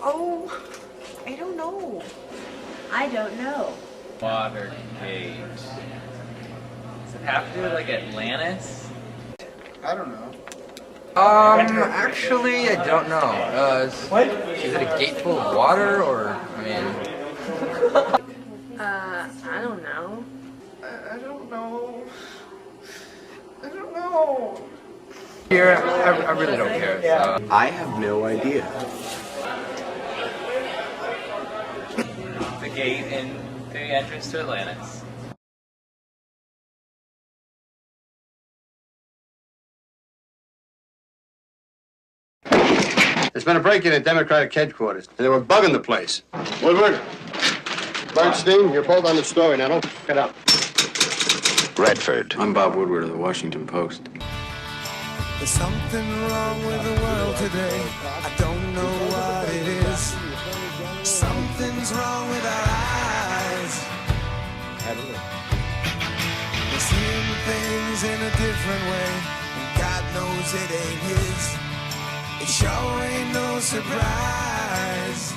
Oh, I don't know. I don't know. Watergate. Does it have to do with like Atlantis? I don't know. Actually, I don't know. Is it a gate full of water, or, I mean... I don't know. I don't know. I don't know. Here, I really don't care. So. I have no idea. The gate in the entrance to Atlantis. There's been a break-in at Democratic headquarters, and they were bugging the place. Woodward, Bernstein, you're both on the story. Now don't f*** it up. Redford. I'm Bob Woodward of the Washington Post. There's something wrong with the world today. I don't know what it is. Something's wrong with our eyes. We're seeing things in a different way, and God knows it ain't his. It sure ain't no surprise.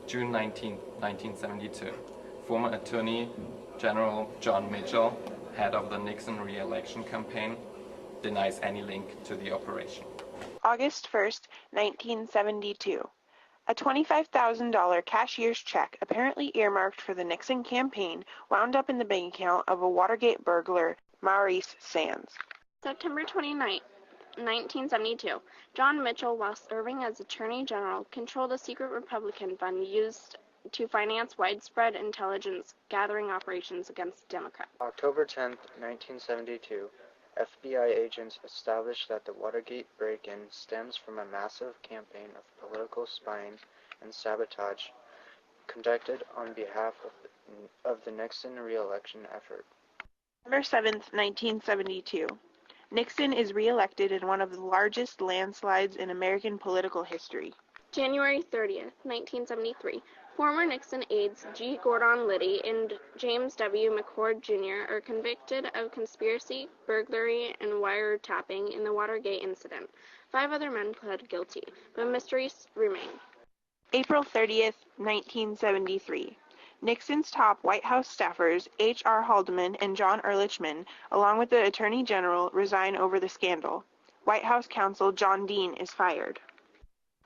June 19, 1972. Former Attorney General John Mitchell, head of the Nixon re-election campaign, denies any link to the operation. August 1st, 1972. A $25,000 cashier's check apparently earmarked for the Nixon campaign wound up in the bank account of a Watergate burglar, Maurice Sands. September 29, 1972. John Mitchell, while serving as Attorney General, controlled a secret Republican fund used to finance widespread intelligence gathering operations against Democrats. October 10, 1972. FBI agents established that the Watergate break-in stems from a massive campaign of political spying and sabotage conducted on behalf of the Nixon re-election effort. November 7th, 1972. Nixon is re-elected in one of the largest landslides in American political history. January 30th, 1973. Former Nixon aides G. Gordon Liddy and James W. McCord Jr. are convicted of conspiracy, burglary, and wiretapping in the Watergate incident. 5 other men pled guilty, but mysteries remain. April 30th, 1973. Nixon's top White House staffers, H.R. Haldeman and John Ehrlichman, along with the Attorney General, resign over the scandal. White House counsel John Dean is fired.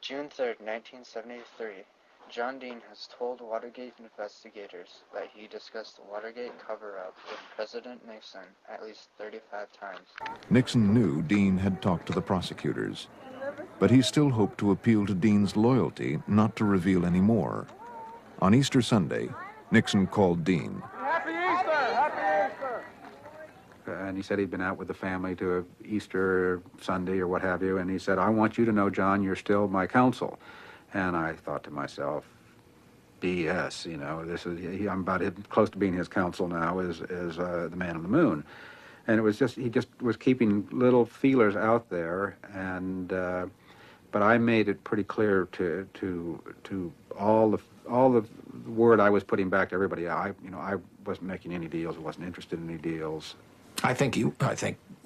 June 3, 1973. John Dean has told Watergate investigators that he discussed the Watergate cover-up with President Nixon at least 35 times. Nixon knew Dean had talked to the prosecutors, but he still hoped to appeal to Dean's loyalty not to reveal any more. On Easter Sunday, Nixon called Dean. Happy Easter! Happy Easter! And he said he'd been out with the family to Easter Sunday or what have you, and he said, I want you to know, John, you're still my counsel. And I thought to myself, BS, you know, I'm about as close to being his counsel now as the man on the moon. And it was just, he just was keeping little feelers out there, and but I made it pretty clear to all the word I was putting back to everybody. I wasn't making any deals. I wasn't interested in any deals. I think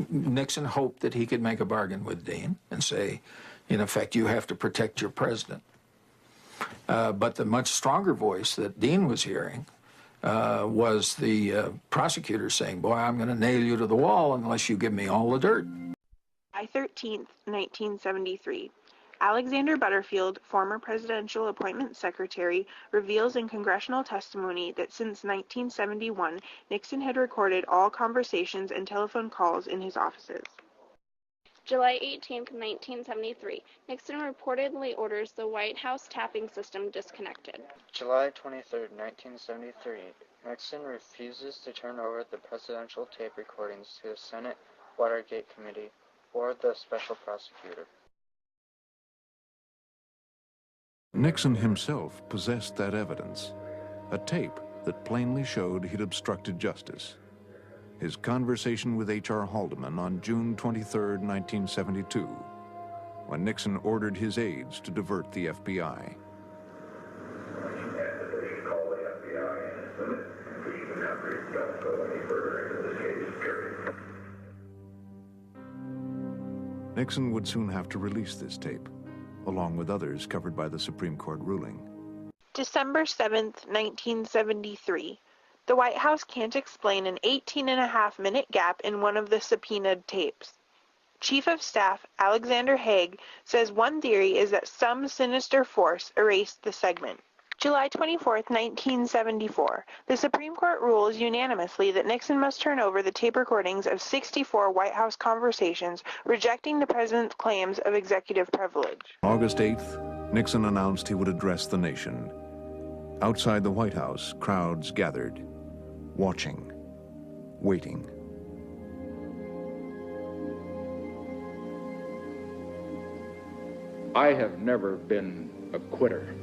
Nixon hoped that he could make a bargain with Dean and say, in effect, you have to protect your president. But the much stronger voice that Dean was hearing was the prosecutor saying, boy, I'm going to nail you to the wall unless you give me all the dirt. July 13th, 1973. Alexander Butterfield, former presidential appointment secretary, reveals in congressional testimony that since 1971, Nixon had recorded all conversations and telephone calls in his offices. July 18, 1973. Nixon reportedly orders the White House tapping system disconnected. July 23, 1973. Nixon refuses to turn over the presidential tape recordings to the Senate Watergate Committee or the special prosecutor. Nixon himself possessed that evidence, a tape that plainly showed he'd obstructed justice. His conversation with H.R. Haldeman on June 23, 1972, when Nixon ordered his aides to divert the FBI. Nixon would soon have to release this tape, along with others covered by the Supreme Court ruling. December 7th, 1973. The White House can't explain an 18-and-a-half-minute gap in one of the subpoenaed tapes. Chief of Staff Alexander Haig says one theory is that some sinister force erased the segment. July 24, 1974. The Supreme Court rules unanimously that Nixon must turn over the tape recordings of 64 White House conversations, rejecting the president's claims of executive privilege. On August 8th, Nixon announced he would address the nation. Outside the White House, crowds gathered, watching, waiting. I have never been a quitter.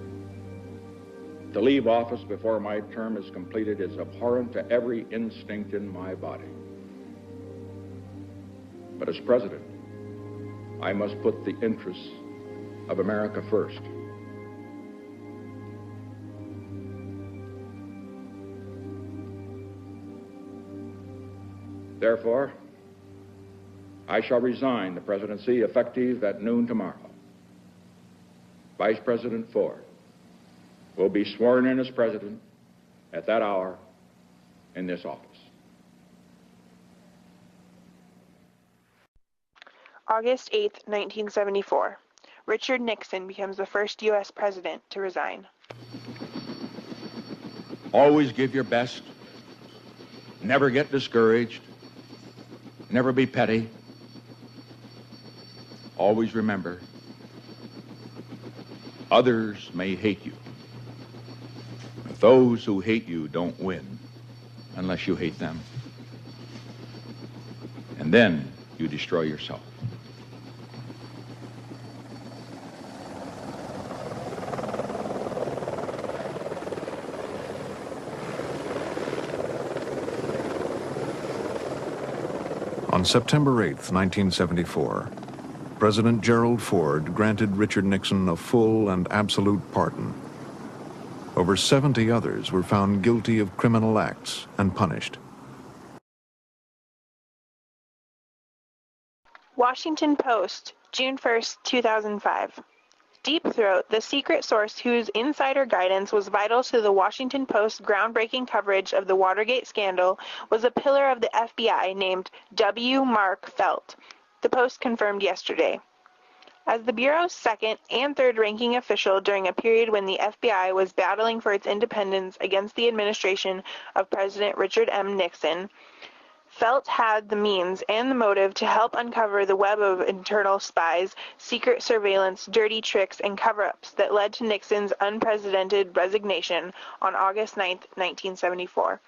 To leave office before my term is completed is abhorrent to every instinct in my body. But as president, I must put the interests of America first. Therefore, I shall resign the presidency effective at noon tomorrow. Vice President Ford will be sworn in as president at that hour in this office. August 8, 1974. Richard Nixon becomes the first U.S. president to resign. Always give your best. Never get discouraged. Never be petty. Always remember, others may hate you. But those who hate you don't win unless you hate them. And then you destroy yourself. On September 8, 1974, President Gerald Ford granted Richard Nixon a full and absolute pardon. Over 70 others were found guilty of criminal acts and punished. Washington Post, June 1, 2005. Deep Throat, the secret source whose insider guidance was vital to the Washington Post's groundbreaking coverage of the Watergate scandal, was a pillar of the FBI named W. Mark Felt, the Post confirmed yesterday. As the Bureau's second and third-ranking official during a period when the FBI was battling for its independence against the administration of President Richard M. Nixon, Felt had the means and the motive to help uncover the web of internal spies, secret surveillance, dirty tricks, and cover-ups that led to Nixon's unprecedented resignation on August 9, 1974.